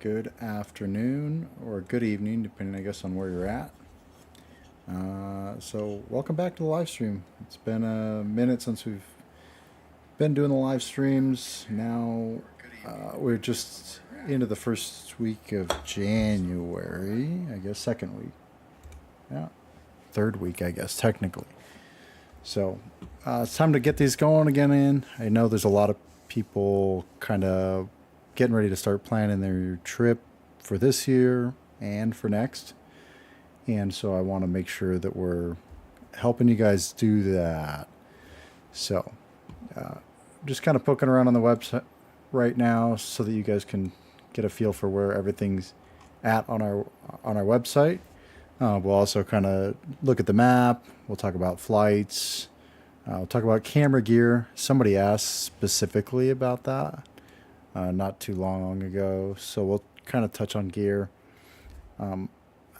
good afternoon or good evening, depending, I guess, on where you're at. So welcome back to the live stream. It's been a minute since we've been doing the live streams. Now we're just into the first week of January, I guess, second week. Yeah, third week, I guess, technically. So it's time to get these going again in. I know there's a lot of people kind of getting ready to start planning their trip for this year and for next. And so I want to make sure that we're helping you guys do that. So just kind of poking around on the website right now so that you guys can get a feel for where everything's at on our website. We'll also kind of look at the map. We'll talk about flights. We'll talk about camera gear. Somebody asked specifically about that not too long ago. So we'll kind of touch on gear. And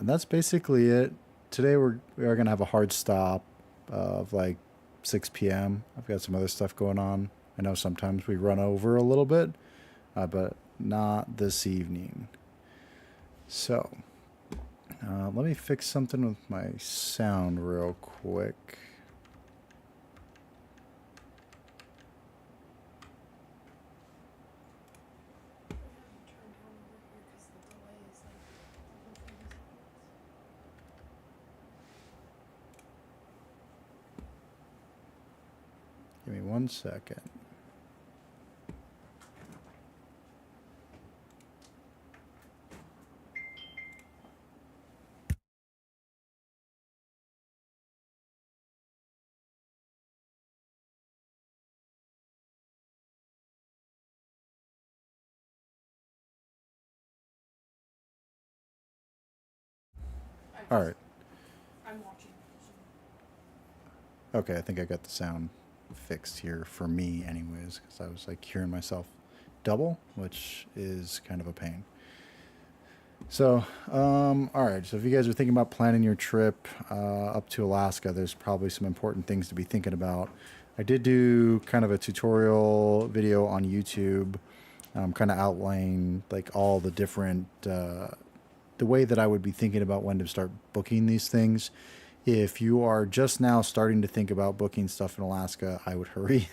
that's basically it. Today we are going to have a hard stop of like 6 p.m. I've got some other stuff going on. I know sometimes we run over a little bit, but not this evening. So let me fix something with my sound real quick. Give me 1 second. All right. I'm watching. Okay, I think I got the sound fixed here for me anyways, because I was like hearing myself double, which is kind of a pain. So, all right. So if you guys are thinking about planning your trip up to Alaska, there's probably some important things to be thinking about. I did do kind of a tutorial video on YouTube, kind of outlining like all the different, the way that I would be thinking about when to start booking these things. If you are just now starting to think about booking stuff in Alaska, I would hurry.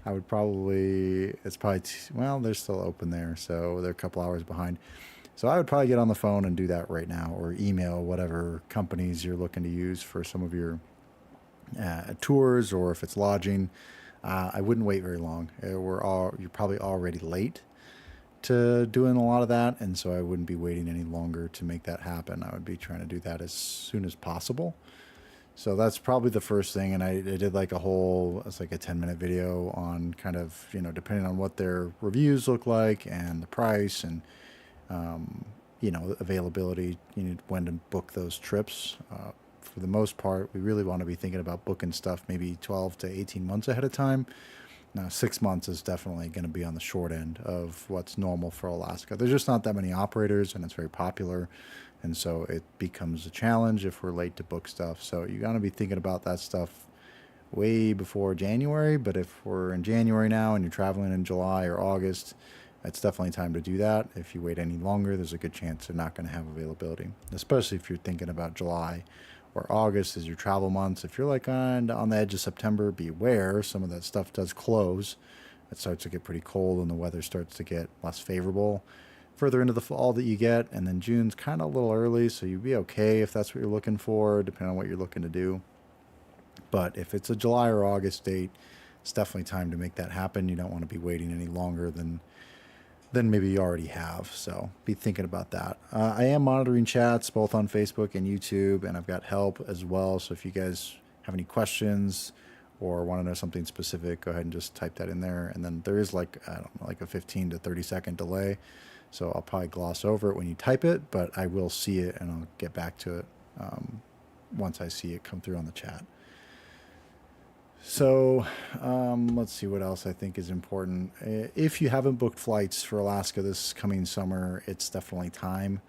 I would probably, it's probably, well, they're still open there, so they're a couple hours behind. So I would probably get on the phone and do that right now, or email whatever companies you're looking to use for some of your tours, or if it's lodging. I wouldn't wait very long. You're probably already late to doing a lot of that, and so I wouldn't be waiting any longer to make that happen. I would be trying to do that as soon as possible. So that's probably the first thing, and I did like it's like a 10-minute video on kind of, depending on what their reviews look like and the price and, availability, when to book those trips. For the most part, we really want to be thinking about booking stuff maybe 12 to 18 months ahead of time. Now, 6 months is definitely going to be on the short end of what's normal for Alaska. There's just not that many operators, and it's very popular. And so it becomes a challenge if we're late to book stuff. So you got to be thinking about that stuff way before January. But if we're in January now and you're traveling in July or August, it's definitely time to do that. If you wait any longer, there's a good chance they're not going to have availability, especially if you're thinking about July or August as your travel months. If you're like on the edge of September, beware. Some of that stuff does close. It starts to get pretty cold and the weather starts to get less favorable further into the fall that you get. And then June's kind of a little early, so you'd be okay if that's what you're looking for, depending on what you're looking to do. But if it's a July or August date, it's definitely time to make that happen. You don't want to be waiting any longer than maybe you already have. So be thinking about that. I am monitoring chats both on Facebook and YouTube, and I've got help as well. So if you guys have any questions or want to know something specific, go ahead and just type that in there. And then there is like a 15 to 30 second delay. So I'll probably gloss over it when you type it, but I will see it and I'll get back to it once I see it come through on the chat. So let's see what else I think is important. If you haven't booked flights for Alaska this coming summer, it's definitely time.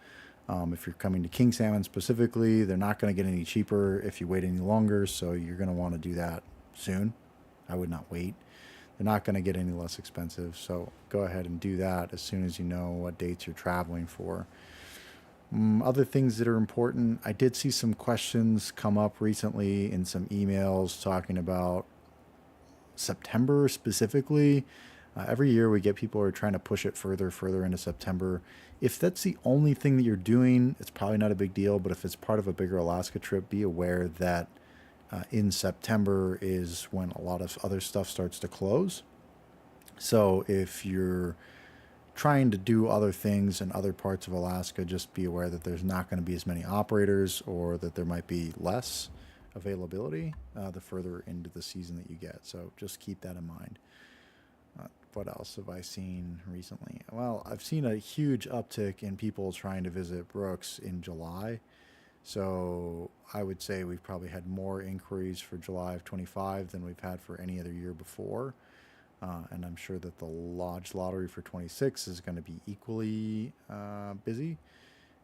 If you're coming to King Salmon specifically, they're not going to get any cheaper if you wait any longer, so you're going to want to do that soon. I would not wait. They're not going to get any less expensive. So go ahead and do that as soon as you know what dates you're traveling for. Other things that are important, I did see some questions come up recently in some emails talking about September specifically. Every year we get people who are trying to push it further into September. If that's the only thing that you're doing, it's probably not a big deal. But if it's part of a bigger Alaska trip, be aware that in September is when a lot of other stuff starts to close. So if you're trying to do other things in other parts of Alaska, just be aware that there's not going to be as many operators, or that there might be less availability the further into the season that you get. So just keep that in mind. What else have I seen recently? Well, I've seen a huge uptick in people trying to visit Brooks in July. So I would say we've probably had more inquiries for July of 25 than we've had for any other year before. And I'm sure that the Lodge Lottery for 26 is going to be equally busy.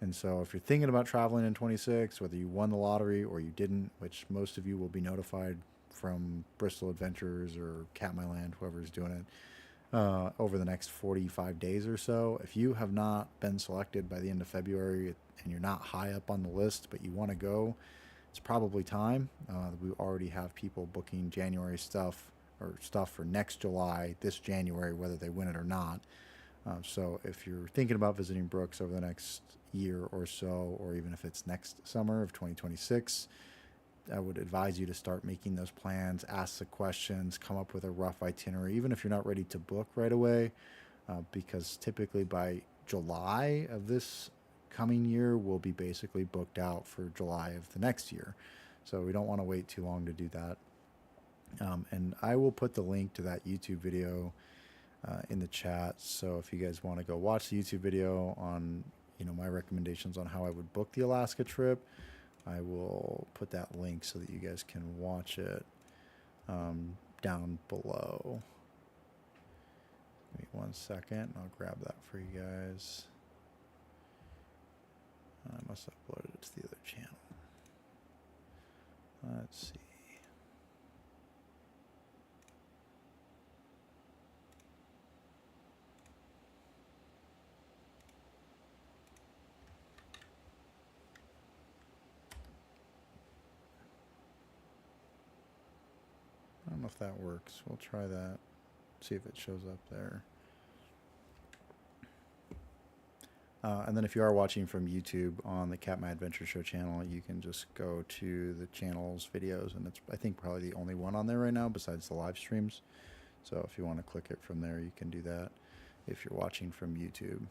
And so if you're thinking about traveling in 26, whether you won the lottery or you didn't, which most of you will be notified from Bristol Adventures or Katmai Land, whoever's doing it, over the next 45 days or so. If you have not been selected by the end of February and you're not high up on the list, but you want to go, it's probably time. We already have people booking January stuff for next July, this January, whether they win it or not. So if you're thinking about visiting Brooks over the next year or so, or even if it's next summer of 2026, I would advise you to start making those plans, ask the questions, come up with a rough itinerary, even if you're not ready to book right away, because typically by July of this coming year, we'll be basically booked out for July of the next year. So we don't want to wait too long to do that. And I will put the link to that YouTube video in the chat. So if you guys want to go watch the YouTube video on, my recommendations on how I would book the Alaska trip, I will put that link so that you guys can watch it down below. Give me 1 second. I'll grab that for you guys. I must have uploaded it to the other channel. Let's see. I don't know if that works. We'll try that. See if it shows up there. And then if you are watching from YouTube on the Katmai Adventure Show channel, you can just go to the channel's videos, and it's, I think, probably the only one on there right now besides the live streams. So if you want to click it from there, you can do that if you're watching from YouTube.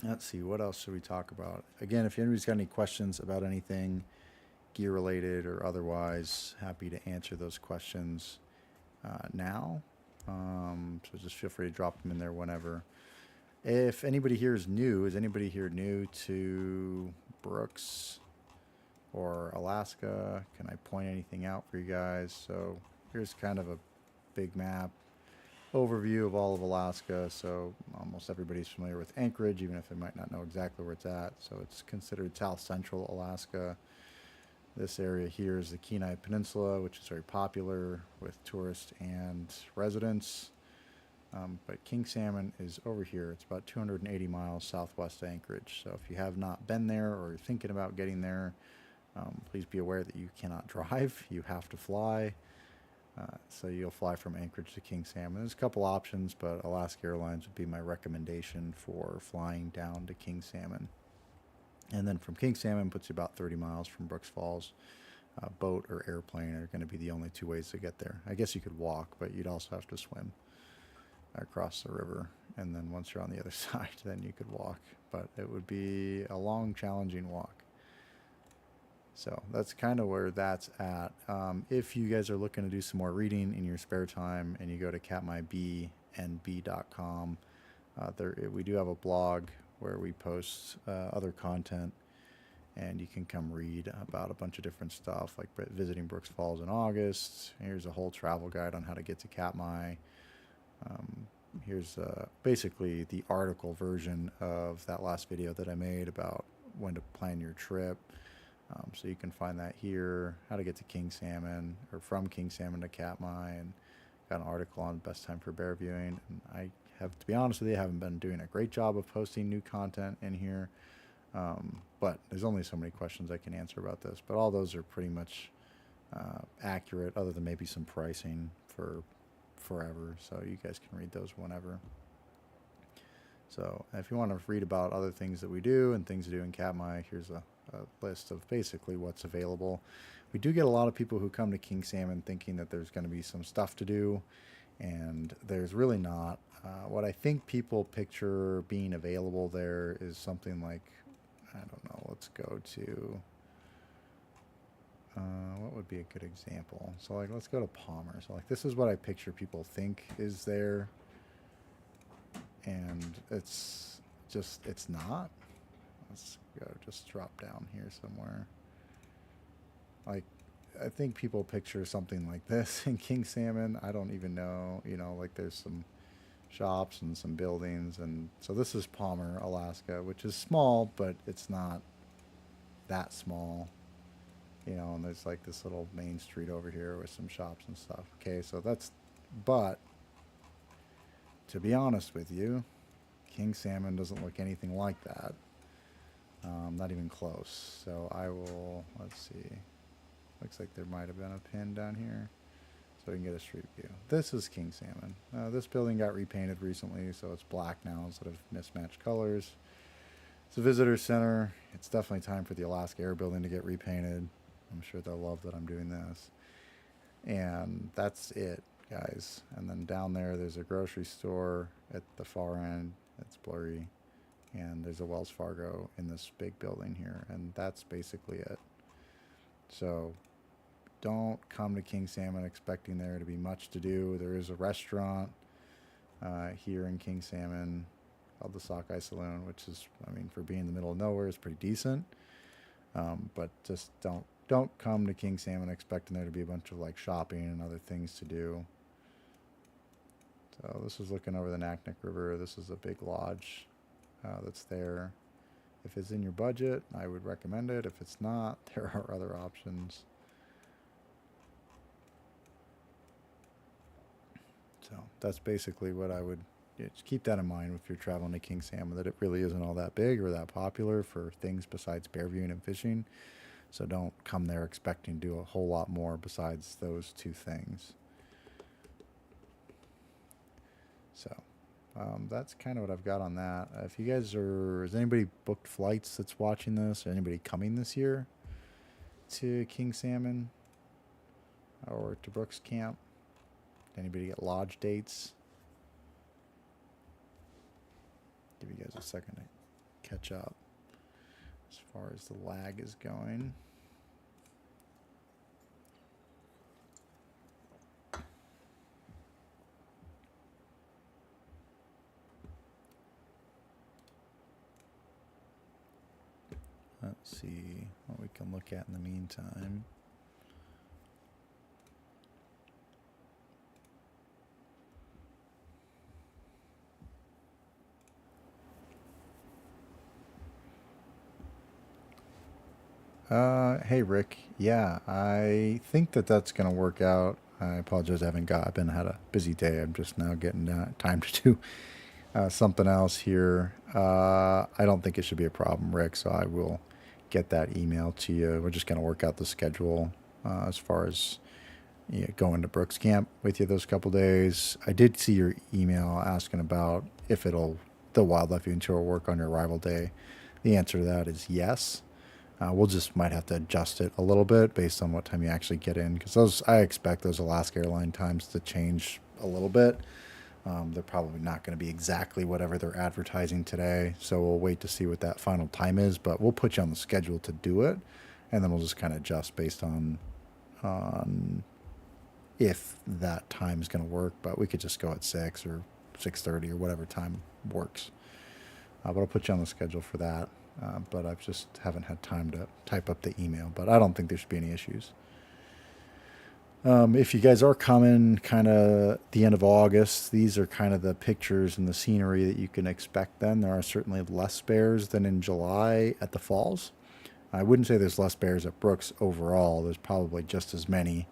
Let's see, what else should we talk about? Again, if anybody's got any questions about anything gear related or otherwise, happy to answer those questions now. So just feel free to drop them in there whenever. If anybody here is new, is anybody here new to Brooks or Alaska? Can I point anything out for you guys? So here's kind of a big map overview of all of Alaska. So almost everybody's familiar with Anchorage, even if they might not know exactly where it's at. So it's considered South Central Alaska. This area here is the Kenai Peninsula, which is very popular with tourists and residents. But King Salmon is over here. It's about 280 miles southwest of Anchorage. So if you have not been there or are thinking about getting there, please be aware that you cannot drive. You have to fly. So you'll fly from Anchorage to King Salmon. There's a couple options, but Alaska Airlines would be my recommendation for flying down to King Salmon. And then from King Salmon puts you about 30 miles from Brooks Falls. Boat or airplane are going to be the only two ways to get there. I guess you could walk, but you'd also have to swim across the river. And then once you're on the other side, then you could walk. But it would be a long, challenging walk. So that's kind of where that's at. If you guys are looking to do some more reading in your spare time and you go to katmaibnb.com, we do have a blog where we post other content, and you can come read about a bunch of different stuff, like visiting Brooks Falls in August. Here's a whole travel guide on how to get to Katmai. Here's basically the article version of that last video that I made about when to plan your trip. So you can find that here, how to get to King Salmon, or from King Salmon to Katmai, and got an article on best time for bear viewing, and I have to be honest with you, I haven't been doing a great job of posting new content in here. But there's only so many questions I can answer about this. But all those are pretty much accurate, other than maybe some pricing for forever. So you guys can read those whenever. So if you want to read about other things that we do and things to do in Katmai, here's a list of basically what's available. We do get a lot of people who come to King Salmon thinking that there's going to be some stuff to do, and there's really not. What I think people picture being available there is something like, I don't know, let's go to, what would be a good example? So like, let's go to Palmer. So like, this is what I picture people think is there. And it's just, it's not. Let's go, just drop down here somewhere. Like, I think people picture something like this in King Salmon. I don't even know, you know, like there's some shops and some buildings. And so this is Palmer, Alaska, which is small, but it's not that small, you know, and there's like this little main street over here with some shops and stuff. Okay, so that's, but to be honest with you, King Salmon doesn't look anything like that. Not even close. So I will, let's see. Looks like there might have been a pin down here. So we can get a street view. This is King Salmon. This building got repainted recently, so it's black now instead of mismatched colors. It's a visitor center. It's definitely time for the Alaska Air building to get repainted. I'm sure they'll love that I'm doing this. And that's it, guys. And then down there, there's a grocery store at the far end. It's blurry. And there's a Wells Fargo in this big building here. And that's basically it. So don't come to King Salmon expecting there to be much to do. There is a restaurant here in King Salmon called the Sockeye Saloon, which is, I mean, for being in the middle of nowhere, is pretty decent. But just don't come to King Salmon expecting there to be a bunch of like shopping and other things to do. So this is looking over the Naknek River. This is a big lodge that's there. If it's in your budget, I would recommend it. If it's not, there are other options. So that's basically what I would, just keep that in mind if you're traveling to King Salmon, that it really isn't all that big or that popular for things besides bear viewing and fishing. So don't come there expecting to do a whole lot more besides those two things. So that's kind of what I've got on that. If you guys are, is anybody booked flights that's watching this, or anybody coming this year to King Salmon or to Brooks Camp? Anybody get lodge dates? Give you guys a second to catch up as far as the lag is going. Let's see what we can look at in the meantime. Hey Rick, yeah, I think that's gonna work out. I apologize, I haven't got. I've had a busy day. I'm just now getting time to do something else here. I don't think it should be a problem, Rick. So I will get that email to you. We're just gonna work out the schedule as far as going to Brooks Camp with you those couple days. I did see your email asking about if the wildlife viewing tour will work on your arrival day. The answer to that is yes. We'll just might have to adjust it a little bit based on what time you actually get in, because I expect those Alaska Airline times to change a little bit. They're probably not going to be exactly whatever they're advertising today, so we'll wait to see what that final time is, but we'll put you on the schedule to do it, and then we'll just kind of adjust based on if that time is going to work. But we could just go at 6 or 6:30 or whatever time works. But I'll put you on the schedule for that. But I just haven't had time to type up the email. But I don't think there should be any issues. If you guys are coming kind of the end of August, these are kind of the pictures and the scenery that you can expect then. There are certainly less bears than in July at the falls. I wouldn't say there's less bears at Brooks overall. There's probably just as many.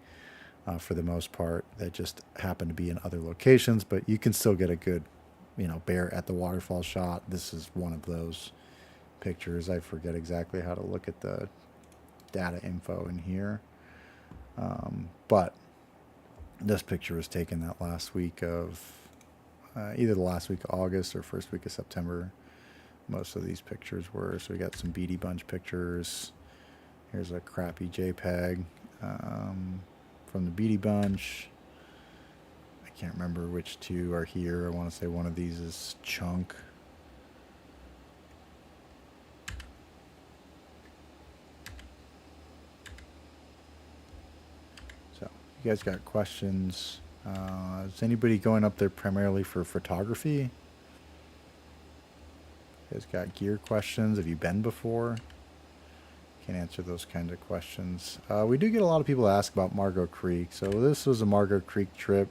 for the most part, that just happen to be in other locations, but you can still get a good, bear at the waterfall shot. This is one of those pictures. I forget exactly how to look at the data info in here. But this picture was taken that last week of, either the last week of August or first week of September. Most of these pictures were. So we got some Beady Bunch pictures. Here's a crappy JPEG from the Beady Bunch. I can't remember which two are here. I want to say one of these is Chunk. So, you guys got questions? Is anybody going up there primarily for photography? You guys got gear questions? Have you been before? Can answer those kinds of questions. We do get a lot of people ask about Margot Creek. So this was a Margot Creek trip.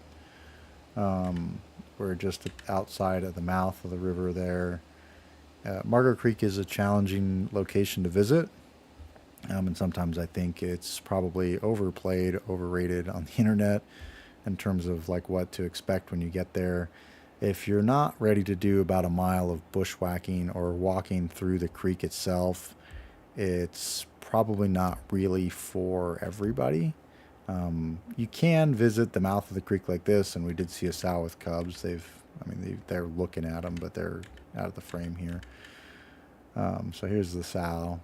We're just outside of the mouth of the river there. Margot Creek is a challenging location to visit. And sometimes I think it's probably overplayed, overrated on the internet in terms of like what to expect when you get there. If you're not ready to do about a mile of bushwhacking or walking through the creek itself, it's probably not really for everybody. You can visit the mouth of the creek like this, and we did see a sow with cubs. They're looking at them, but they're out of the frame here. So here's the sow,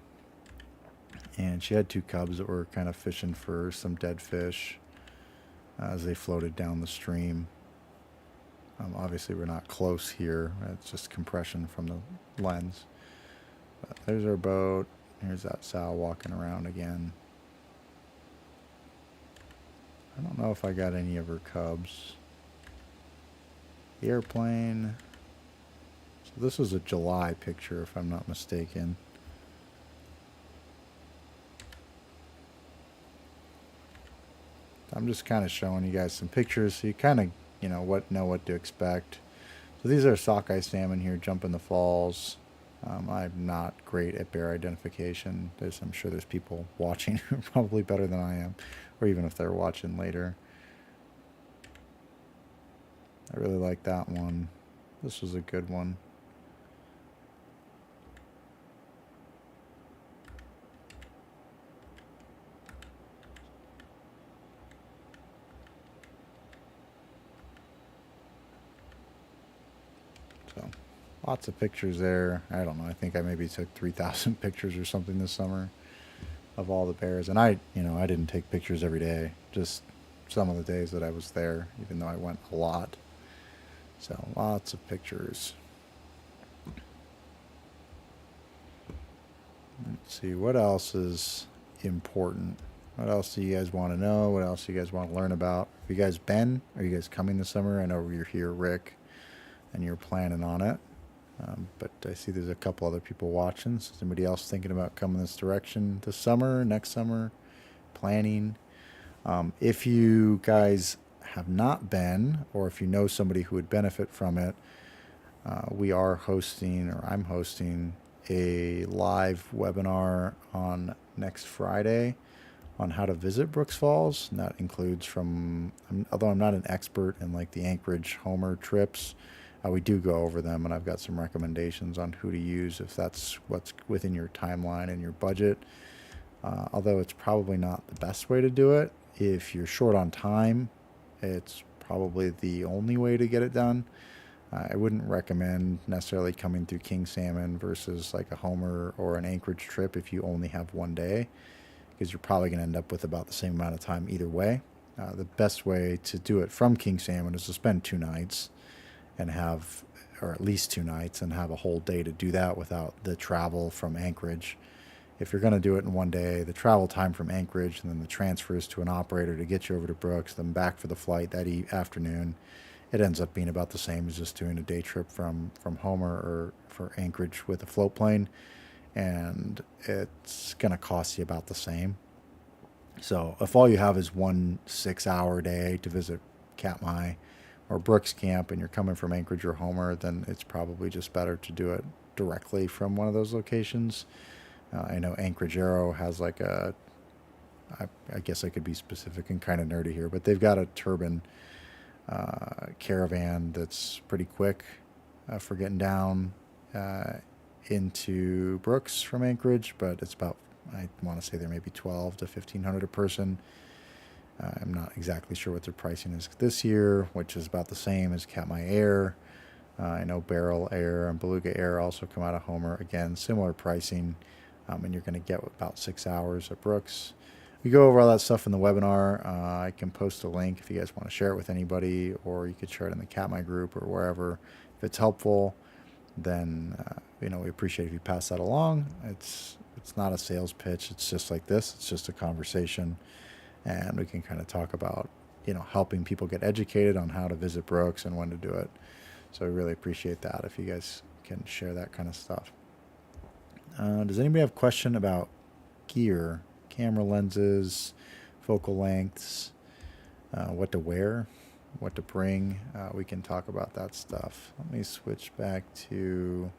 and she had two cubs that were kind of fishing for some dead fish as they floated down the stream. Obviously, we're not close here. It's just compression from the lens. But there's our boat. Here's that sow walking around again. I don't know if I got any of her cubs. The airplane. So this was a July picture, if I'm not mistaken. I'm just kind of showing you guys some pictures so you kind of, know what to expect. So these are sockeye salmon here jumping the falls. I'm not great at bear identification. I'm sure there's people watching who are probably better than I am, or even if they're watching later. I really like that one. This was a good one. So, lots of pictures there. I don't know. I think I maybe took 3,000 pictures or something this summer of all the bears. And I didn't take pictures every day. Just some of the days that I was there, even though I went a lot. So lots of pictures. Let's see, what else is important? What else do you guys want to know? What else do you guys want to learn about? Have you guys been? Are you guys coming this summer? I know you're here, Rick, and you're planning on it. But I see there's a couple other people watching. Is anybody else thinking about coming this direction this summer, next summer, planning? If you guys have not been, or if you know somebody who would benefit from it, we are hosting, or I'm hosting, a live webinar on next Friday on how to visit Brooks Falls. And that includes although I'm not an expert in like the Anchorage Homer trips, we do go over them, and I've got some recommendations on who to use if that's what's within your timeline and your budget. Although it's probably not the best way to do it. If you're short on time, it's probably the only way to get it done. I wouldn't recommend necessarily coming through king salmon versus like a Homer or an Anchorage trip if you only have one day, because you're probably going to end up with about the same amount of time either way. The best way to do it from king salmon is to spend 2 nights and have, or at least 2 nights, and have a whole day to do that without the travel from Anchorage. If you're going to do it in one day, the travel time from Anchorage and then the transfers to an operator to get you over to Brooks, then back for the flight that afternoon, it ends up being about the same as just doing a day trip from Homer or for Anchorage with a float plane, and it's going to cost you about the same. So if all you have is 1 6-hour day to visit Katmai or Brooks Camp, and you're coming from Anchorage or Homer, then it's probably just better to do it directly from one of those locations. I know Anchorage Arrow has like I guess I could be specific and kind of nerdy here, but they've got a turbine caravan that's pretty quick for getting down into Brooks from Anchorage, but it's about, I want to say they're maybe 12 to 1500 a person. I'm not exactly sure what their pricing is this year, which is about the same as Katmai Air. I know Barrel Air and Beluga Air also come out of Homer. Again, similar pricing, and you're going to get about 6 hours at Brooks. We go over all that stuff in the webinar. I can post a link if you guys want to share it with anybody, or you could share it in the Katmai group or wherever. If it's helpful, then we appreciate if you pass that along. It's not a sales pitch. It's just like this. It's just a conversation, and we can kind of talk about helping people get educated on how to visit Brooks and when to do it. So I really appreciate that if you guys can share that kind of stuff. Does anybody have a question about gear, camera lenses, focal lengths, what to wear, what to bring? We can talk about that stuff. Let me switch back to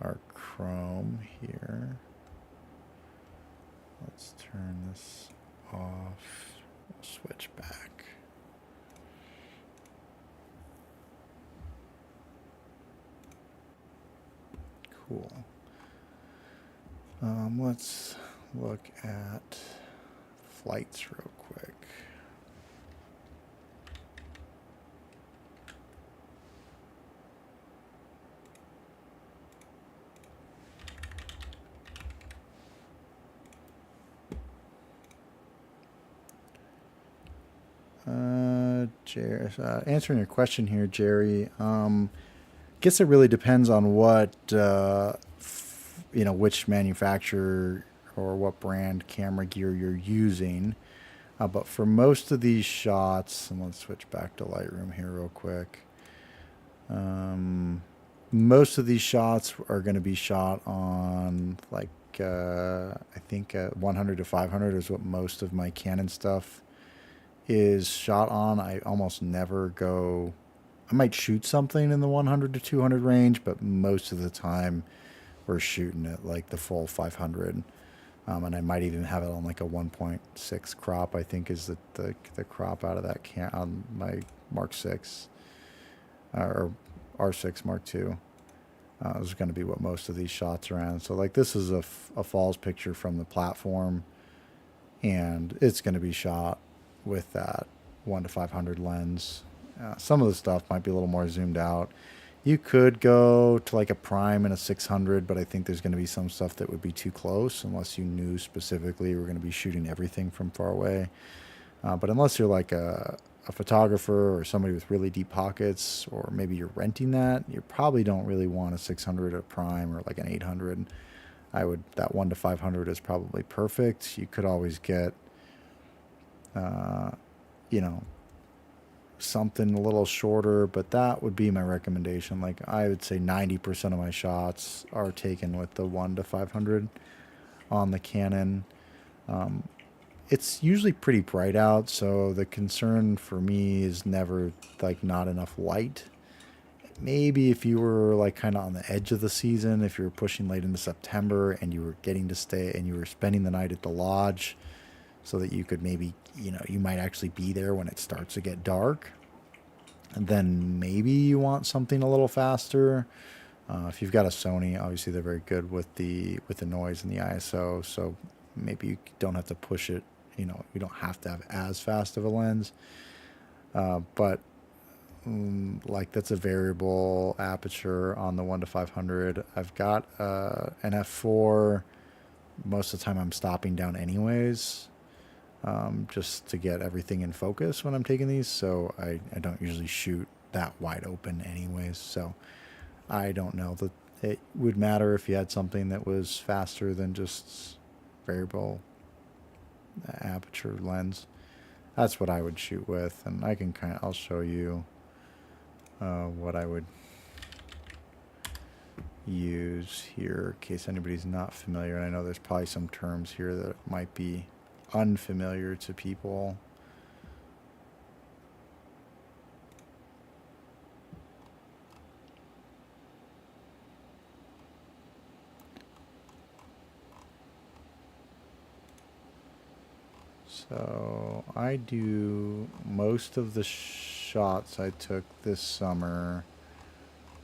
our Chrome here. Let's turn this off. We'll switch back. Cool. Let's look at flights real quick. Answering your question here, Jerry. Guess it really depends on what which manufacturer or what brand camera gear you're using. But for most of these shots, and let's switch back to Lightroom here real quick. Most of these shots are going to be shot on I think 100 to 500 is what most of my Canon stuff is shot on. I almost never go. I might shoot something in the 100 to 200 range, but most of the time we're shooting at like the full 500. And I might even have it on like a 1.6 crop, I think is the crop out of that on my Mark 6 or R6 Mark II. This is going to be what most of these shots are on. So like this is a falls picture from the platform, and it's going to be shot with that 1 to 500 lens. Some of the stuff might be a little more zoomed out. You could go to like a prime and a 600, but I think there's going to be some stuff that would be too close unless you knew specifically we're going to be shooting everything from far away. But unless you're like a photographer or somebody with really deep pockets, or maybe you're renting that, you probably don't really want a 600 at a prime or like an 800. That 1 to 500 is probably perfect. You could always get, something a little shorter, but that would be my recommendation. Like I would say 90% of my shots are taken with the 1 to 500 on the Canon. It's usually pretty bright out, so the concern for me is never like not enough light. Maybe if you were like kind of on the edge of the season, if you were pushing late into September and you were getting to stay and you were spending the night at the lodge so that you could maybe, you might actually be there when it starts to get dark, and then maybe you want something a little faster. If you've got a Sony, obviously they're very good with the noise and the ISO, so maybe you don't have to push it, you don't have to have as fast of a lens. But like that's a variable aperture on the 1 to 500. I've got an f4. Most of the time I'm stopping down anyways, just to get everything in focus when I'm taking these. So I don't usually shoot that wide open anyways. So I don't know that it would matter if you had something that was faster than just variable aperture lens. That's what I would shoot with, and I'll show you what I would use here in case anybody's not familiar. And I know there's probably some terms here that might be unfamiliar to people. So I do most of the shots I took this summer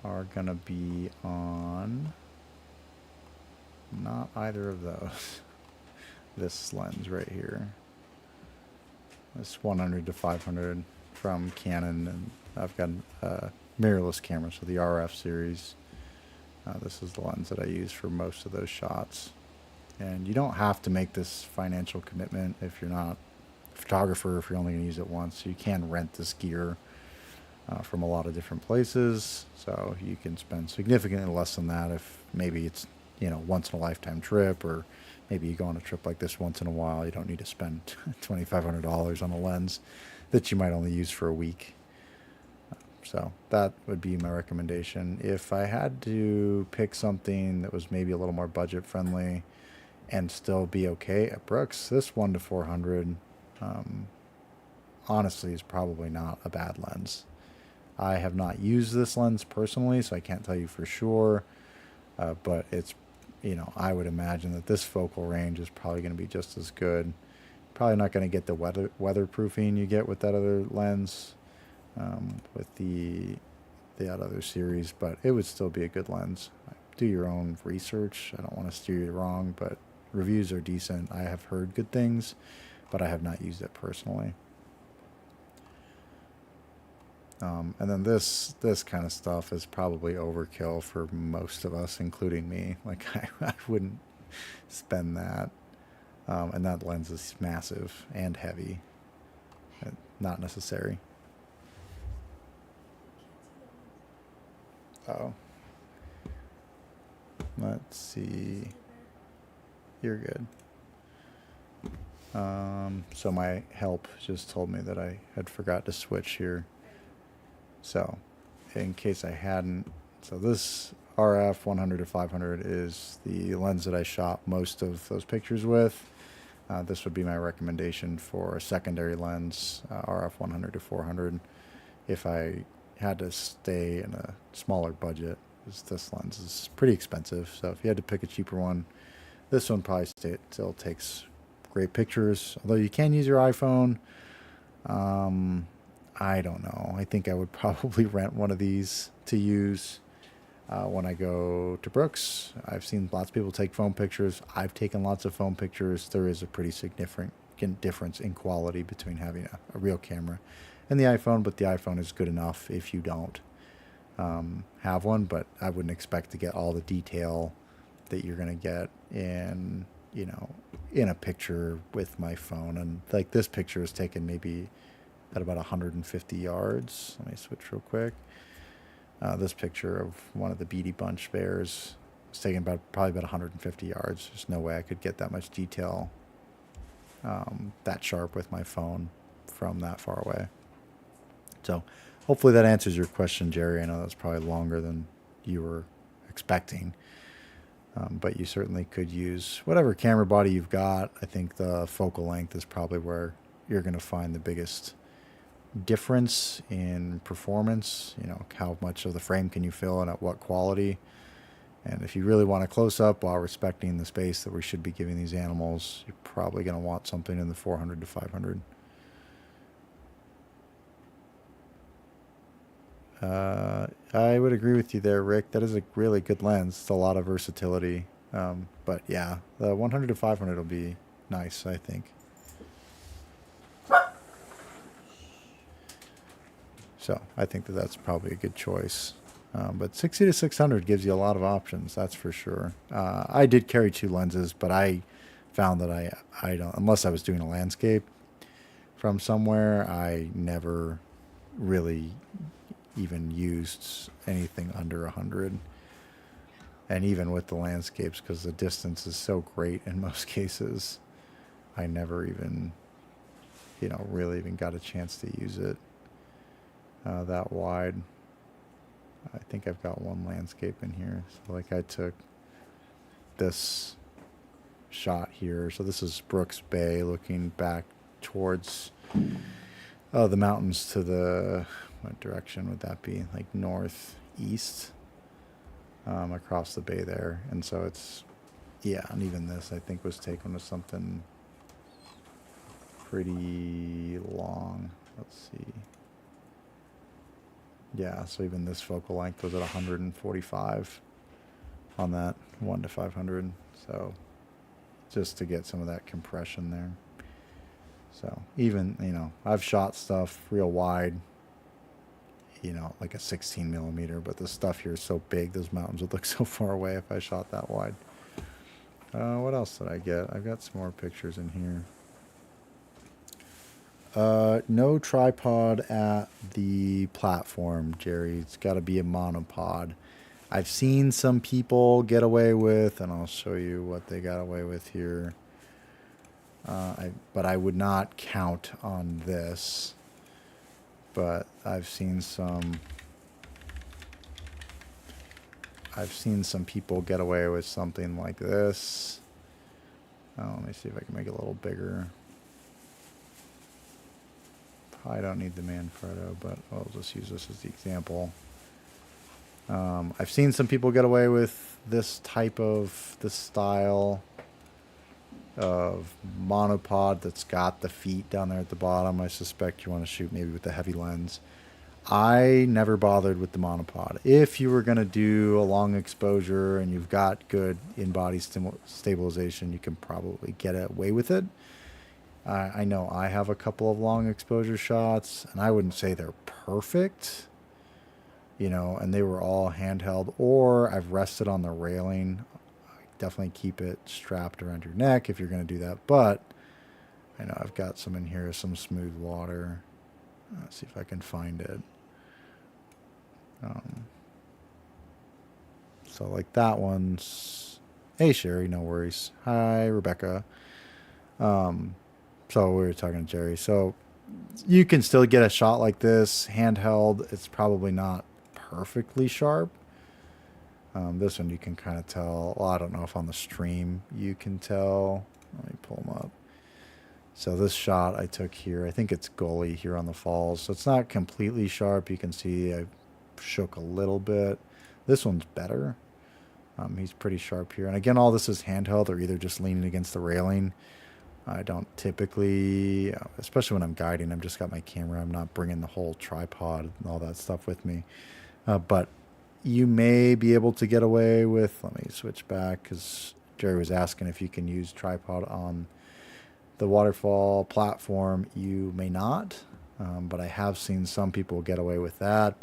are gonna be on not either of those. This lens right here. This 100 to 500 from Canon, and I've got a mirrorless camera, so the RF series. This is the lens that I use for most of those shots. And you don't have to make this financial commitment if you're not a photographer, if you're only going to use it once. You can rent this gear from a lot of different places, so you can spend significantly less than that if maybe it's, you know, once in a lifetime trip, or maybe you go on a trip like this once in a while. You don't need to spend $2,500 on a lens that you might only use for a week. So that would be my recommendation. If I had to pick something that was maybe a little more budget friendly and still be okay at Brooks, this 1 to 400 honestly is probably not a bad lens. I have not used this lens personally, so I can't tell you for sure, but it's, you know, I would imagine that this focal range is probably going to be just as good. Probably not going to get the weatherproofing you get with that other lens, with the other series, but it would still be a good lens. Do your own research. I don't want to steer you wrong, but reviews are decent. I have heard good things, but I have not used it personally. And then this kind of stuff is probably overkill for most of us, including me. Like I wouldn't spend that. And that lens is massive and heavy. Not necessary. Oh. Let's see. You're good. So my help just told me that I had forgot to switch here. So, in case I hadn't, so this RF 100 to 500 is the lens that I shot most of those pictures with. This would be my recommendation for a secondary lens, RF 100 to 400. If I had to stay in a smaller budget, because this lens is pretty expensive. So if you had to pick a cheaper one, this one probably still takes great pictures. Although you can use your iPhone. I don't know. I think I would probably rent one of these to use when I go to Brooks. I've seen lots of people take phone pictures. I've taken lots of phone pictures. There is a pretty significant difference in quality between having a real camera and the iPhone, but the iPhone is good enough if you don't have one, but I wouldn't expect to get all the detail that you're going to get in, you know, in a picture with my phone. And like this picture is taken maybe at about 150 yards. Let me switch real quick. This picture of one of the Beady Bunch bears was taken probably about 150 yards. There's no way I could get that much detail that sharp with my phone from that far away. So hopefully that answers your question, Jerry. I know that's probably longer than you were expecting. But you certainly could use whatever camera body you've got. I think the focal length is probably where you're going to find the biggest difference in performance. You know, how much of the frame can you fill and at what quality. And if you really want a close-up while respecting the space that we should be giving these animals, you're probably going to want something in the 400 to 500. I would agree with you there, Rick. That is a really good lens. It's a lot of versatility. But yeah, the 100 to 500 will be nice, I think. So I think that that's probably a good choice. But 60 to 600 gives you a lot of options, that's for sure. I did carry two lenses, but I found that I don't, unless I was doing a landscape from somewhere, I never really even used anything under 100. And even with the landscapes, because the distance is so great in most cases, I never even, you know, really even got a chance to use it that wide. I think I've got one landscape in here. So like I took this shot here. So this is Brooks Bay looking back towards the mountains to the, what direction would that be? Like northeast across the bay there. And so it's, yeah, and even this I think was taken with something pretty long. Let's see. Yeah, so even this focal length was at 145 on that 1 to 500. So just to get some of that compression there. So even, you know, I've shot stuff real wide, you know, like a 16 millimeter, but the stuff here is so big, those mountains would look so far away if I shot that wide. What else did I get? I've got some more pictures in here. No tripod at the platform, Jerry. It's got to be a monopod. I've seen some people get away with, and I'll show you what they got away with here. But I would not count on this. But I've seen some people get away with something like this. Let me see if I can make it a little bigger. I don't need the Manfrotto, but I'll just use this as the example. I've seen some people get away with this style of monopod that's got the feet down there at the bottom. I suspect you want to shoot maybe with the heavy lens. I never bothered with the monopod. If you were going to do a long exposure and you've got good in-body stabilization, you can probably get away with it. I know I have a couple of long exposure shots, and I wouldn't say they're perfect, you know, and they were all handheld, or I've rested on the railing. Definitely keep it strapped around your neck if you're going to do that, but I know I've got some in here, some smooth water. Let's see if I can find it. So like that one's, hey Sherry, no worries. Hi Rebecca. So we were talking to Jerry. So you can still get a shot like this handheld. It's probably not perfectly sharp. This one you can kind of tell. Well, I don't know if on the stream you can tell. Let me pull them up. So this shot I took here, I think it's gully here on the falls. So it's not completely sharp. You can see I shook a little bit. This one's better. He's pretty sharp here. And again, all this is handheld or either just leaning against the railing. I don't typically, especially when I'm guiding, I've just got my camera. I'm not bringing the whole tripod and all that stuff with me. But you may be able to get away with, let me switch back because Jerry was asking if you can use tripod on the waterfall platform. You may not, but I have seen some people get away with that.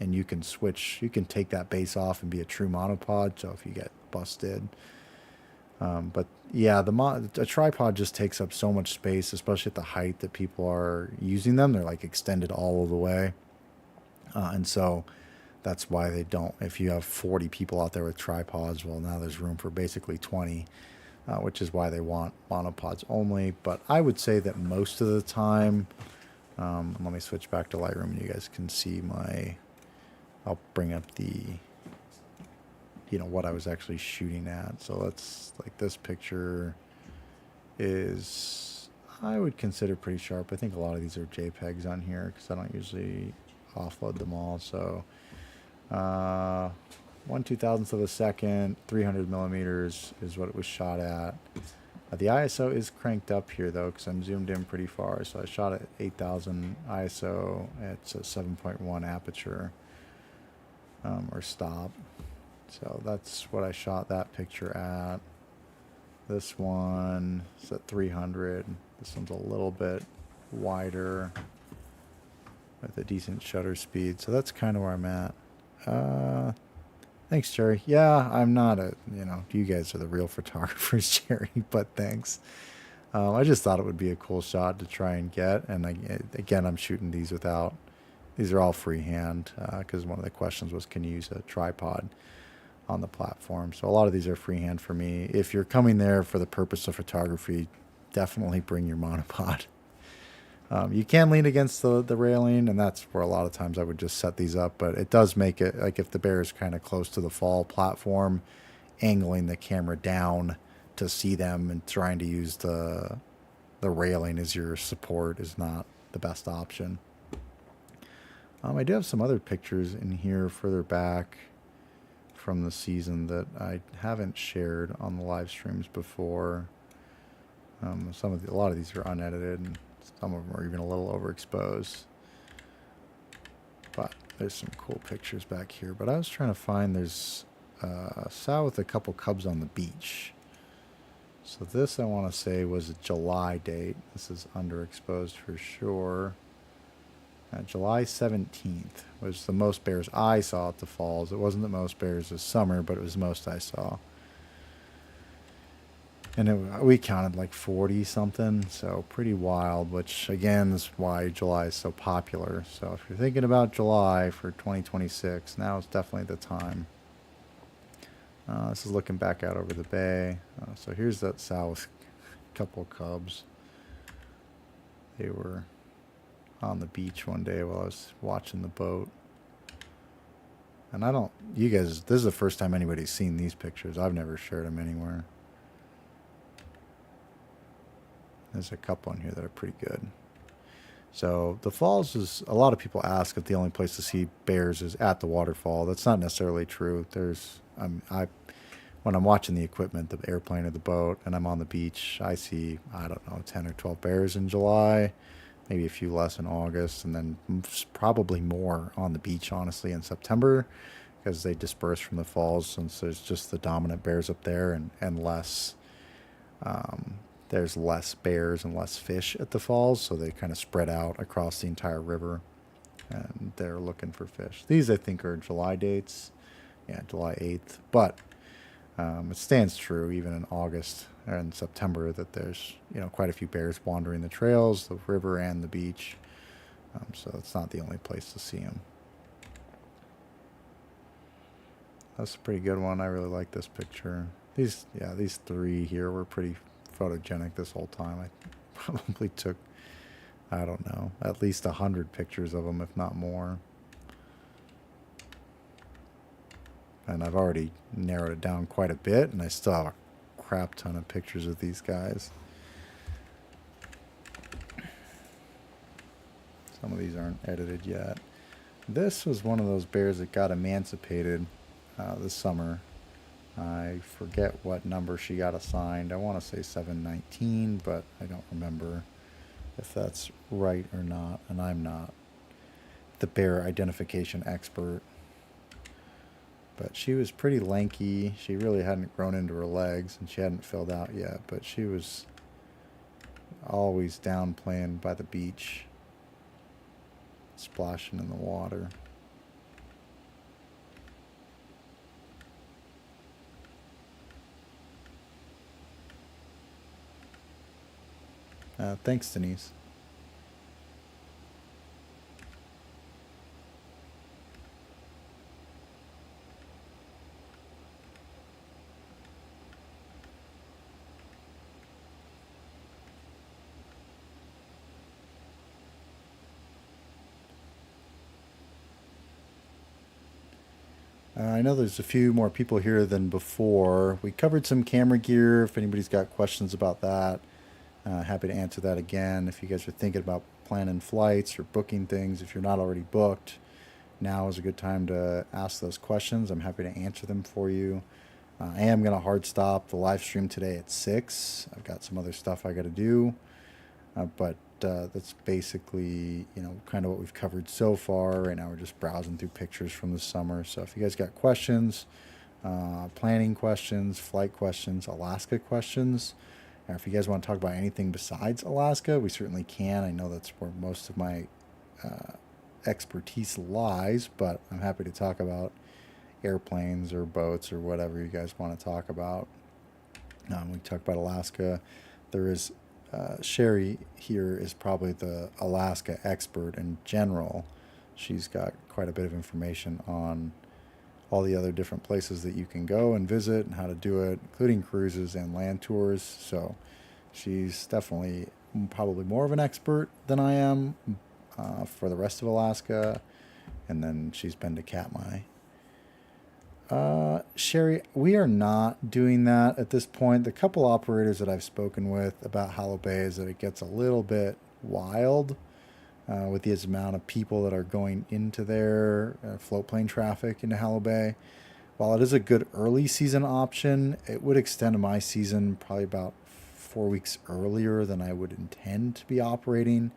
And you can switch, you can take that base off and be a true monopod. So if you get busted, but yeah, a tripod just takes up so much space, especially at the height that people are using them. They're like extended all of the way. And so that's why they don't, if you have 40 people out there with tripods, well, now there's room for basically 20, which is why they want monopods only. But I would say that most of the time, let me switch back to Lightroom and you guys can see I'll bring up what I was actually shooting at. So let's, like this picture is, I would consider pretty sharp. I think a lot of these are JPEGs on here because I don't usually offload them all. So 1/2000th of a second, 300 millimeters is what it was shot at. The ISO is cranked up here though because I'm zoomed in pretty far. So I shot at 8000 ISO. It's a 7.1 aperture or stop. So that's what I shot that picture at. This one is at 300. This one's a little bit wider with a decent shutter speed. So that's kind of where I'm at. Thanks, Jerry. Yeah, I'm not you guys are the real photographers, Jerry, but thanks. I just thought it would be a cool shot to try and get. And again, I'm shooting these these are all freehand because one of the questions was, can you use a tripod on the platform? So a lot of these are freehand for me. If you're coming there for the purpose of photography, definitely bring your monopod. You can lean against the railing, and that's where a lot of times I would just set these up, but it does make it, like if the bear is kind of close to the fall platform, angling the camera down to see them and trying to use the railing as your support is not the best option. I do have some other pictures in here further back from the season that I haven't shared on the live streams before. A lot of these are unedited, and some of them are even a little overexposed. But there's some cool pictures back here. But I was trying to find, there's a sow with a couple cubs on the beach. So this, I want to say, was a July date. This is underexposed for sure. July 17th was the most bears I saw at the falls. It wasn't the most bears this summer, but it was the most I saw. And we counted like 40 something, so pretty wild, which again is why July is so popular. So if you're thinking about July for 2026, now is definitely the time. This is looking back out over the bay. So here's that sow with a couple cubs. They were on the beach one day while I was watching the boat. And you guys, this is the first time anybody's seen these pictures. I've never shared them anywhere. There's a couple in here that are pretty good. So the falls is, a lot of people ask if the only place to see bears is at the waterfall. That's not necessarily true. When I'm watching the equipment, the airplane or the boat, and I'm on the beach, I see, I don't know, 10 or 12 bears in July, maybe a few less in August, and then probably more on the beach, honestly, in September, because they disperse from the falls since there's just the dominant bears up there, and less, there's less bears and less fish at the falls, so they kind of spread out across the entire river, and they're looking for fish. These, I think, are July dates. Yeah, July 8th, but it stands true even in August and September that there's quite a few bears wandering the trails, the river, and the beach. So it's not the only place to see them. That's a pretty good one. I really like this picture. These three here were pretty photogenic this whole time. I probably took, I don't know, at least 100 pictures of them, if not more. And I've already narrowed it down quite a bit, and I still have a crap ton of pictures of these guys. Some of these aren't edited yet. This was one of those bears that got emancipated this summer. I forget what number she got assigned. I want to say 719, but I don't remember if that's right or not, and I'm not the bear identification expert. But she was pretty lanky. She really hadn't grown into her legs, and she hadn't filled out yet, but she was always down playing by the beach, splashing in the water. Thanks, Denise. I know there's a few more people here than before. We covered some camera gear. If anybody's got questions about that, happy to answer that again. If you guys are thinking about planning flights or booking things, if you're not already booked, now is a good time to ask those questions. I'm happy to answer them for you. I am going to hard stop the live stream today at 6. I've got some other stuff I got to do, but that's basically, kind of what we've covered so far. Right now we're just browsing through pictures from the summer. So if you guys got questions, planning questions, flight questions, Alaska questions, or if you guys want to talk about anything besides Alaska, we certainly can. I know that's where most of my expertise lies, but I'm happy to talk about airplanes or boats or whatever you guys want to talk about. We can talk about Alaska. There is Sherry here is probably the Alaska expert in general. She's got quite a bit of information on all the other different places that you can go and visit and how to do it, including cruises and land tours. So she's definitely probably more of an expert than I am for the rest of Alaska. And then she's been to Katmai. Sherry, we are not doing that at this point. The couple operators that I've spoken with about Hallow Bay is that it gets a little bit wild with the amount of people that are going into their float plane traffic into Hallow Bay. While it is a good early season option, it would extend my season probably about 4 weeks earlier than I would intend to be operating.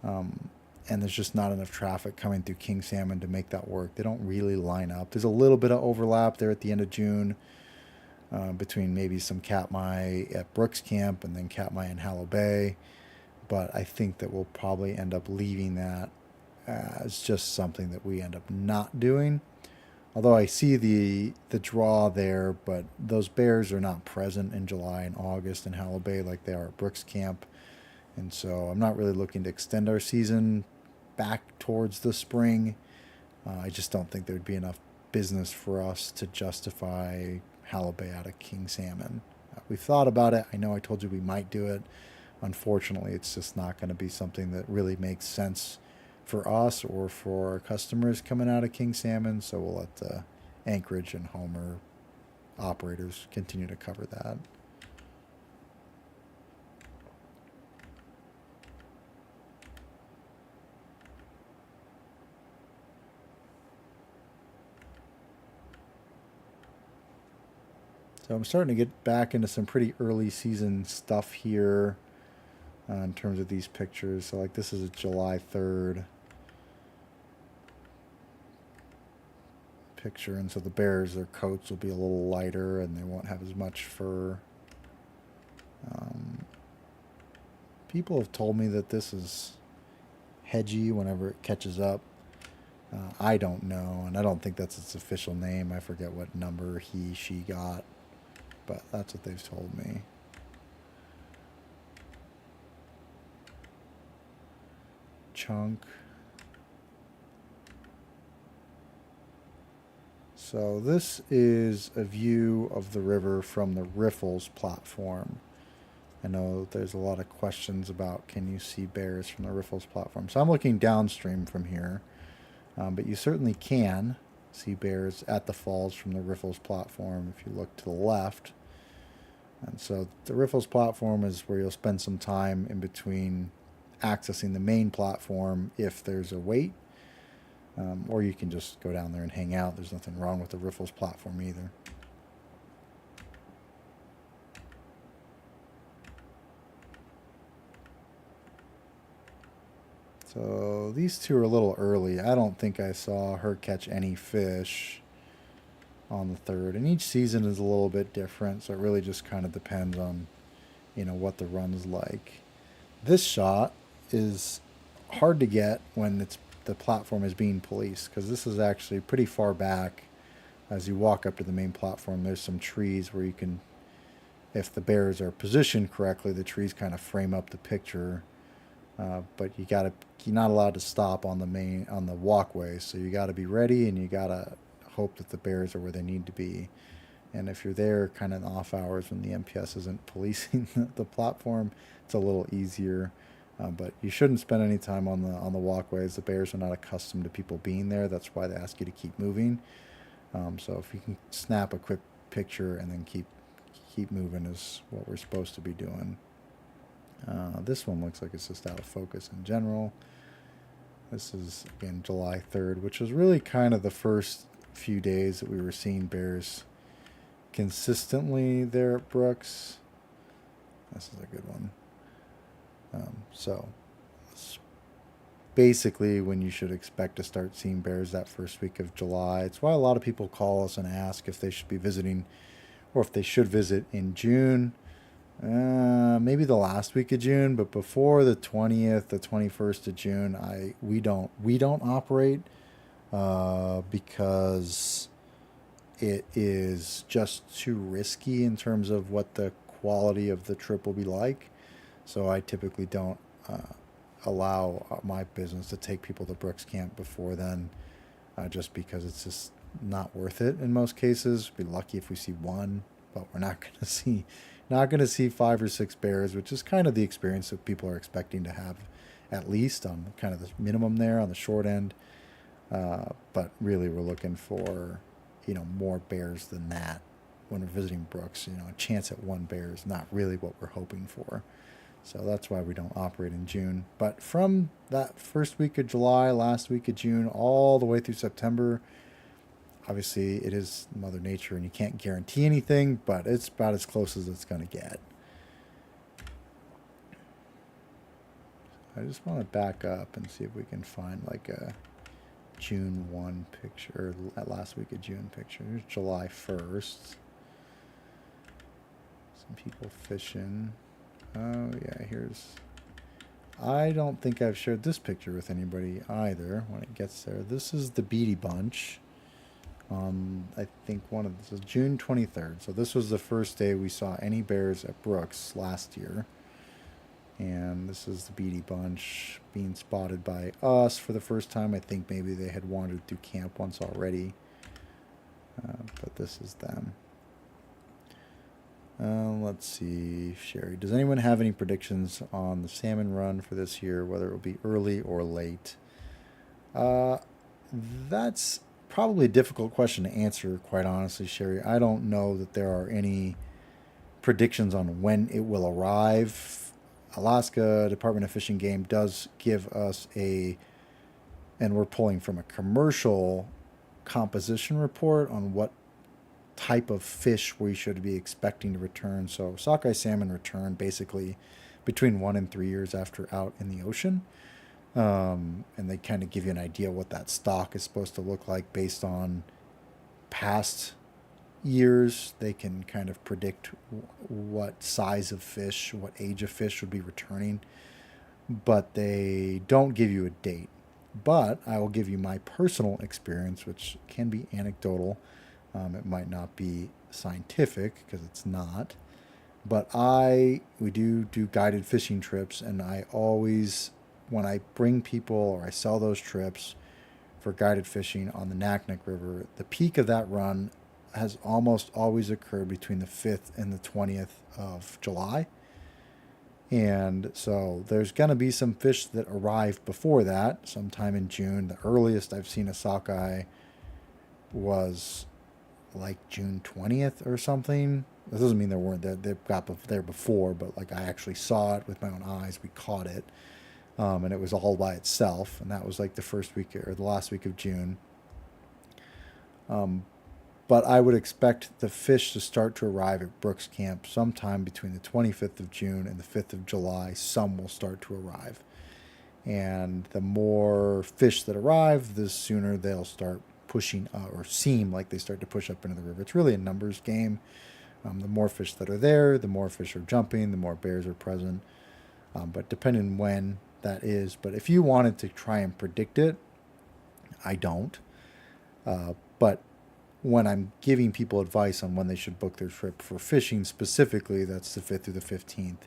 And there's just not enough traffic coming through King Salmon to make that work. They don't really line up. There's a little bit of overlap there at the end of June between maybe some Katmai at Brooks Camp and then Katmai in Hallow Bay. But I think that we'll probably end up leaving that as just something that we end up not doing. Although I see the draw there, but those bears are not present in July and August in Hallow Bay like they are at Brooks Camp. And so I'm not really looking to extend our season back towards the spring. I just don't think there'd be enough business for us to justify Hallow Bay out of King Salmon. We've thought about it. I know I told you we might do it. Unfortunately, it's just not going to be something that really makes sense for us or for our customers coming out of King Salmon. So we'll let the Anchorage and Homer operators continue to cover that. So I'm starting to get back into some pretty early season stuff here in terms of these pictures. So like this is a July 3rd picture, and so the bears, their coats will be a little lighter and they won't have as much fur. People have told me that this is hedgy whenever it catches up. I don't know, and I don't think that's its official name. I forget what number she got, but that's what they've told me. Chunk. So this is a view of the river from the Riffles platform. I know there's a lot of questions about can you see bears from the Riffles platform. So I'm looking downstream from here, but you certainly can see bears at the falls from the Riffles platform if you look to the left. And so the Riffles platform is where you'll spend some time in between accessing the main platform if there's a wait, or you can just go down there and hang out. There's nothing wrong with the Riffles platform either. So these two are a little early. I don't think I saw her catch any fish on the 3rd. And each season is a little bit different, so it really just kind of depends on, what the run's like. This shot is hard to get when the platform is being policed, because this is actually pretty far back. As you walk up to the main platform, there's some trees where you can, if the bears are positioned correctly, the trees kind of frame up the picture. But you're not allowed to stop on the walkway, so you got to be ready and you got to hope that the bears are where they need to be. And if you're there kind of in off hours when the MPS isn't policing the platform, it's a little easier. But you shouldn't spend any time on the walkways. The bears are not accustomed to people being there. That's why they ask you to keep moving. So if you can snap a quick picture and then keep moving is what we're supposed to be doing. This one looks like it's just out of focus in general. This is, again, July 3rd, which was really kind of the first few days that we were seeing bears consistently there at Brooks. This is a good one. So it's basically when you should expect to start seeing bears that first week of July. It's why a lot of people call us and ask if they should be visiting or if they should visit in June. Maybe the last week of June, but before the 20th, the 21st of June, we don't operate because it is just too risky in terms of what the quality of the trip will be like. So I typically don't allow my business to take people to Brooks Camp before then, just because it's just not worth it in most cases. We'd be lucky if we see one, but we're not going to see 5 or 6 bears, which is kind of the experience that people are expecting to have, at least on kind of the minimum there on the short end. But really, we're looking for more bears than that when we're visiting Brooks. A chance at 1 bear is not really what we're hoping for. So that's why we don't operate in June. But from that first week of July, last week of June, all the way through September, obviously it is Mother Nature and you can't guarantee anything, but it's about as close as it's going to get. I just want to back up and see if we can find like a June 1 picture, or last week of June picture. Here's July 1st. Some people fishing. Oh yeah, here's... I don't think I've shared this picture with anybody either when it gets there. This is the Beatty Bunch. I think this is June 23rd. So this was the first day we saw any bears at Brooks last year. And this is the Beatty Bunch being spotted by us for the first time. I think maybe they had wandered through camp once already. But this is them. Let's see, Sherry. Does anyone have any predictions on the salmon run for this year, whether it will be early or late? That's probably a difficult question to answer, quite honestly, Sherry. I don't know that there are any predictions on when it will arrive. Alaska Department of Fish and Game does give us and we're pulling from a commercial composition report on what type of fish we should be expecting to return. So sockeye salmon return basically between 1 and 3 years after out in the ocean. And they kind of give you an idea what that stock is supposed to look like based on past years. They can kind of predict what size of fish, what age of fish would be returning, but they don't give you a date. But I will give you my personal experience, which can be anecdotal. It might not be scientific because it's not, but we do guided fishing trips, and I always, when I bring people or I sell those trips for guided fishing on the Naknek River, the peak of that run has almost always occurred between the 5th and the 20th of July. And so there's going to be some fish that arrive before that, sometime in June. The earliest I've seen a sockeye was like June 20th or something. That doesn't mean they got there before, but like I actually saw it with my own eyes. We caught it, and it was all by itself, and that was like the first week or the last week of June. But I would expect the fish to start to arrive at Brooks Camp sometime between the 25th of June and the 5th of July. Some will start to arrive, and the more fish that arrive, the sooner they'll start pushing or seem like they start to push up into the river. It's really a numbers game. The more fish that are there, the more fish are jumping, the more bears are present. But depending when that is. But if you wanted to try and predict it, I don't. But when I'm giving people advice on when they should book their trip for fishing specifically, that's the 5th through the 15th,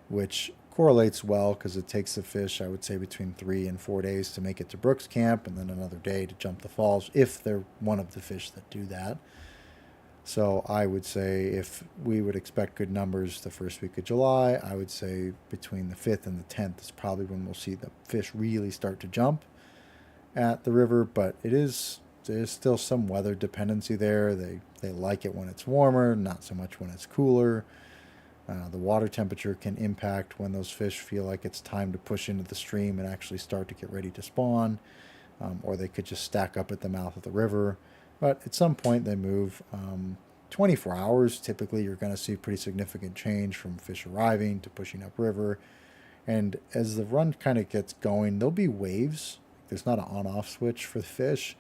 which correlates well because it takes the fish, I would say, between 3 and 4 days to make it to Brooks Camp, and then another day to jump the falls if they're one of the fish that do that. So I would say if we would expect good numbers the first week of July, I would say between the 5th and the 10th is probably when we'll see the fish really start to jump at the river. But there's still some weather dependency there. They like it when it's warmer, not so much when it's cooler. The water temperature can impact when those fish feel like it's time to push into the stream and actually start to get ready to spawn, or they could just stack up at the mouth of the river. But at some point they move. 24 hours, typically you're going to see pretty significant change from fish arriving to pushing upriver. And as the run kind of gets going, there'll be waves. There's not an on-off switch for the fish.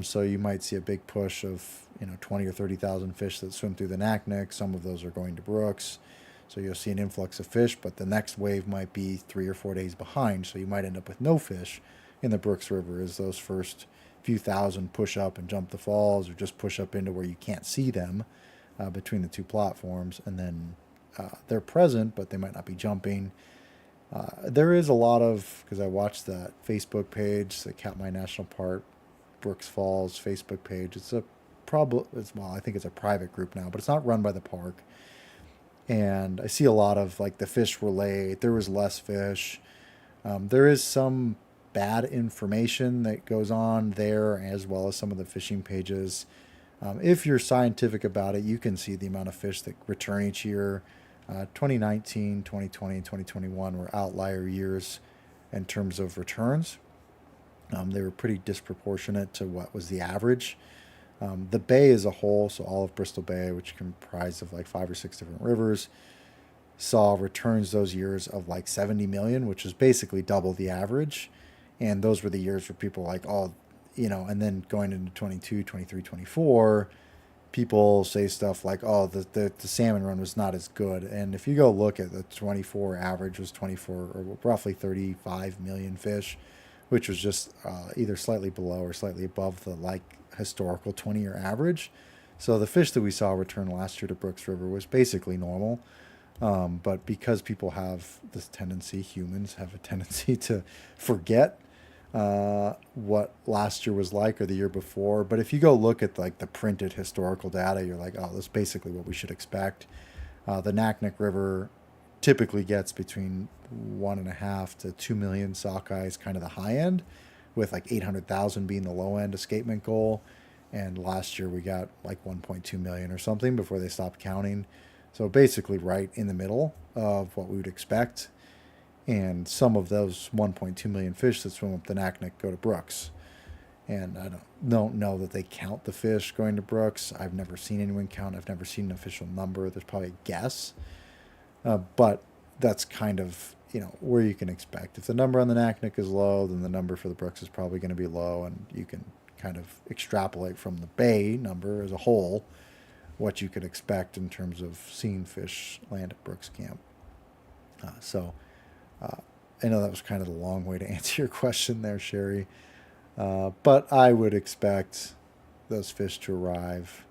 So you might see a big push of 20 or 30,000 fish that swim through the Naknek. Some of those are going to Brooks, so you'll see an influx of fish. But the next wave might be 3 or 4 days behind, so you might end up with no fish in the Brooks River as those first few thousand push up and jump the falls, or just push up into where you can't see them between the two platforms, and then they're present, but they might not be jumping. There is a lot of, because I watched that Facebook page, the Katmai National Park Brooks Falls Facebook page. It's I think it's a private group now, but it's not run by the park. And I see a lot of like the fish were late. There was less fish. There is some bad information that goes on there, as well as some of the fishing pages. If you're scientific about it, you can see the amount of fish that return each year. 2019, 2020, and 2021 were outlier years in terms of returns. They were pretty disproportionate to what was the average. The bay as a whole, so all of Bristol Bay, which comprised of like 5 or 6 different rivers, saw returns those years of like 70 million, which is basically double the average. And those were the years where people were like, oh, and then going into 22, 23, 24, people say stuff like, oh, the salmon run was not as good. And if you go look at the 24 average was 24 or roughly 35 million fish, which was just either slightly below or slightly above the like historical 20-year average. So the fish that we saw return last year to Brooks River was basically normal. But because people have this tendency, humans have a tendency to forget what last year was like or the year before. But if you go look at like the printed historical data, you're like, oh, that's basically what we should expect. The Naknek River typically gets between 1.5 to 2 million sockeyes, kind of the high end, with like 800,000 being the low end escapement goal. And last year we got like 1.2 million or something before they stopped counting. So basically right in the middle of what we would expect. And some of those 1.2 million fish that swim up the Naknek go to Brooks. And I don't know that they count the fish going to Brooks. I've never seen anyone count. I've never seen an official number. There's probably a guess. But that's kind of, where you can expect. If the number on the Naknek is low, then the number for the Brooks is probably going to be low. And you can kind of extrapolate from the Bay number as a whole what you could expect in terms of seeing fish land at Brooks Camp. I know that was kind of a long way to answer your question there, Sherry. But I would expect those fish to arrive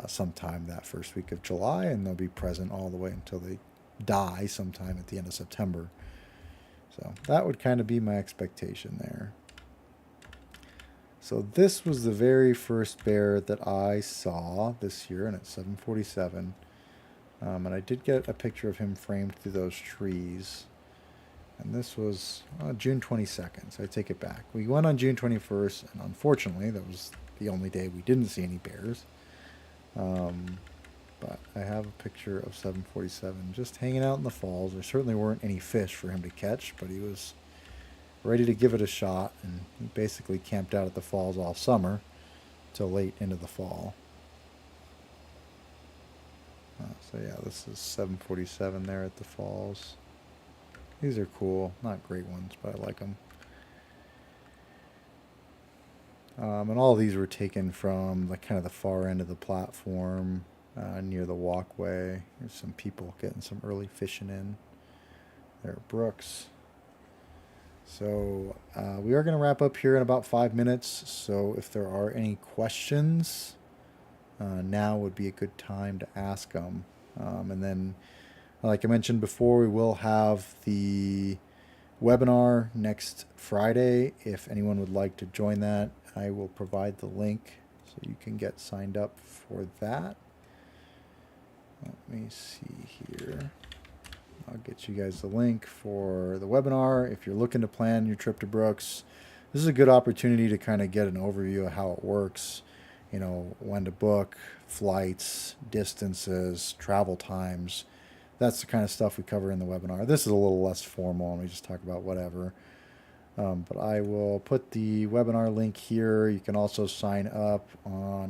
sometime that first week of July, and they'll be present all the way until they die sometime at the end of September. So that would kind of be my expectation there. So this was the very first bear that I saw this year, and it's 747. And I did get a picture of him framed through those trees. And this was June 22nd, so I take it back. We went on June 21st, and unfortunately, that was the only day we didn't see any bears. But I have a picture of 747 just hanging out in the falls. There certainly weren't any fish for him to catch, but he was ready to give it a shot, and he basically camped out at the falls all summer till late into the fall. So yeah, this is 747 there at the falls. These are cool. Not great ones, but I like them. And all of these were taken from the kind of the far end of the platform near the walkway. There's some people getting some early fishing in. There are brooks. So we are going to wrap up here in about 5 minutes. So if there are any questions, now would be a good time to ask them. And then, like I mentioned before, we will have the webinar next Friday. If anyone would like to join that, I will provide the link so you can get signed up for that. Let me see here. I'll get you guys the link for the webinar. If you're looking to plan your trip to Brooks, this is a good opportunity to kind of get an overview of how it works. When to book, flights, distances, travel times. That's the kind of stuff we cover in the webinar. This is a little less formal, and we just talk about whatever. But I will put the webinar link here. You can also sign up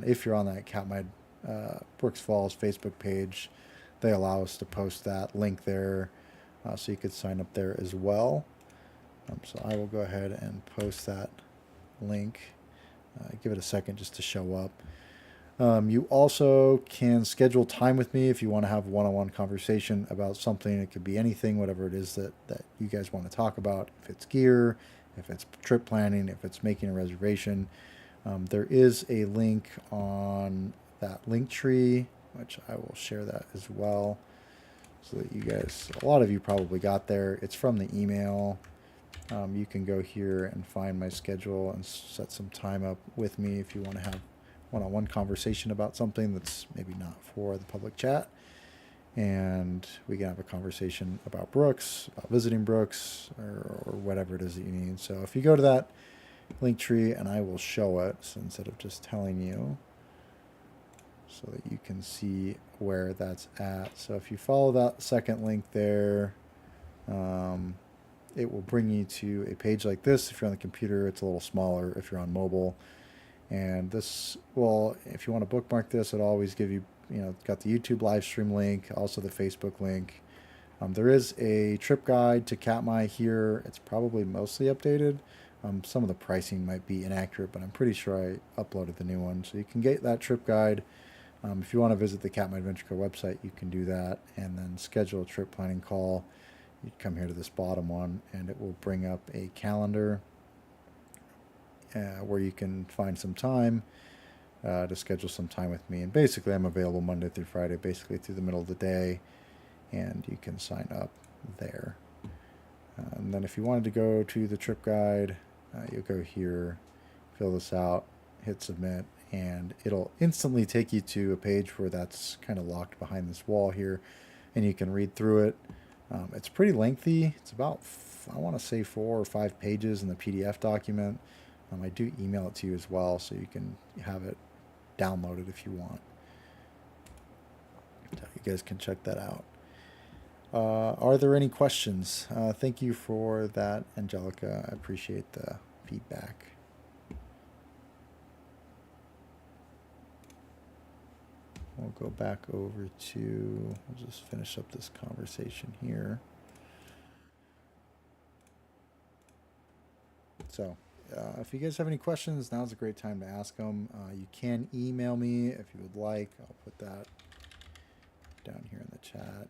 if you're on that Katmai Brooks Falls Facebook page. They allow us to post that link there, so you could sign up there as well. So I will go ahead and post that link. Give it a second just to show up. You also can schedule time with me if you want to have one-on-one conversation about something. It could be anything, whatever it is that you guys want to talk about. If it's gear, if it's trip planning, if it's making a reservation. There is a link on that link tree, which I will share that as well, so that you guys, a lot of you probably got there. It's from the email. You can go here and find my schedule and set some time up with me if you want to have one-on-one conversation about something that's maybe not for the public chat. And we can have a conversation about Brooks, about visiting Brooks, or whatever it is that you need. So if you go to that link tree, and I will show it, so instead of just telling you, so that you can see where that's at. So if you follow that second link there, it will bring you to a page like this. If you're on the computer, it's a little smaller if you're on mobile. And this will, if you want to bookmark this, it'll always give you, it's got the YouTube live stream link, also the Facebook link. There is a trip guide to Katmai here. It's probably mostly updated. Some of the pricing might be inaccurate, but I'm pretty sure I uploaded the new one. So you can get that trip guide. If you want to visit the Katmai Adventure Co website, you can do that and then schedule a trip planning call. You come here to this bottom one and it will bring up a calendar where you can find some time to schedule some time with me. And basically, I'm available Monday through Friday, basically through the middle of the day, and you can sign up there. And then if you wanted to go to the trip guide, you'll go here, fill this out, hit submit, and it'll instantly take you to a page where that's kind of locked behind this wall here, and you can read through it. It's pretty lengthy. It's about, I want to say 4 or 5 pages in the PDF document. I do email it to you as well, so you can have it downloaded if you want. So you guys can check that out. Are there any questions? Thank you for that, Angelica. I appreciate the feedback. We'll go back over to, we'll just finish up this conversation here. So if you guys have any questions, now's a great time to ask them. You can email me if you would like. I'll put that down here in the chat.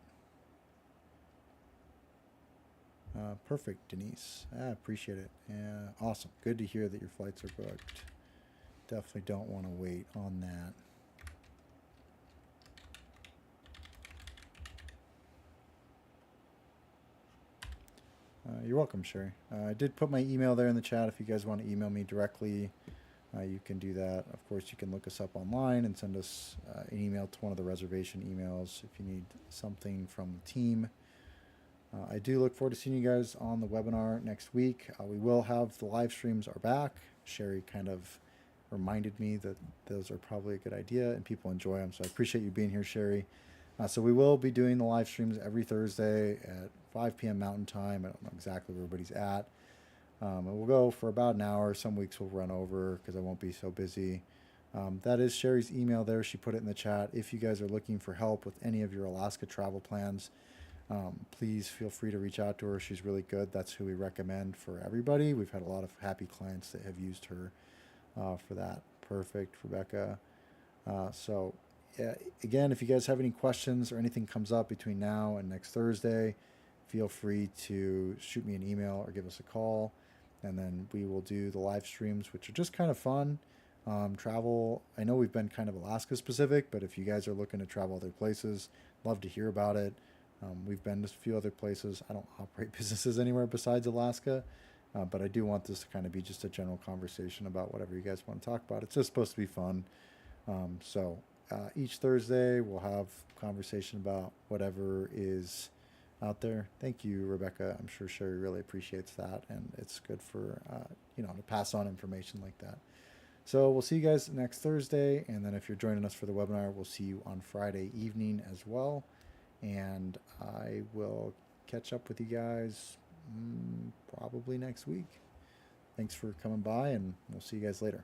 Perfect, Denise. I appreciate it. Yeah, awesome. Good to hear that your flights are booked. Definitely don't want to wait on that. You're welcome, Sherry. I did put my email there in the chat. If you guys want to email me directly, you can do that. Of course, you can look us up online and send us an email to one of the reservation emails if you need something from the team. I do look forward to seeing you guys on the webinar next week. We will have the live streams are back. Sherry kind of reminded me that those are probably a good idea and people enjoy them. So I appreciate you being here, Sherry. So we will be doing the live streams every Thursday at 5 p.m. Mountain Time. I don't know exactly where everybody's at. And we'll go for about an hour. Some weeks we'll run over because I won't be so busy. That is Sherry's email there. She put it in the chat. If you guys are looking for help with any of your Alaska travel plans, please feel free to reach out to her. She's really good. That's who we recommend for everybody. We've had a lot of happy clients that have used her for that. Perfect, Rebecca. So again, if you guys have any questions or anything comes up between now and next Thursday, feel free to shoot me an email or give us a call, and then we will do the live streams, which are just kind of fun. Travel, I know we've been kind of Alaska specific, but if you guys are looking to travel other places, love to hear about it. We've been to a few other places. I don't operate businesses anywhere besides Alaska, but I do want this to kind of be just a general conversation about whatever you guys want to talk about. It's just supposed to be fun. So each Thursday we'll have conversation about whatever is out there. Thank you, Rebecca. I'm sure Sherry really appreciates that, and it's good for to pass on information like that. So we'll see you guys next Thursday, and then if you're joining us for the webinar, we'll see you on Friday evening as well. And I will catch up with you guys probably next week. Thanks for coming by, and we'll see you guys later.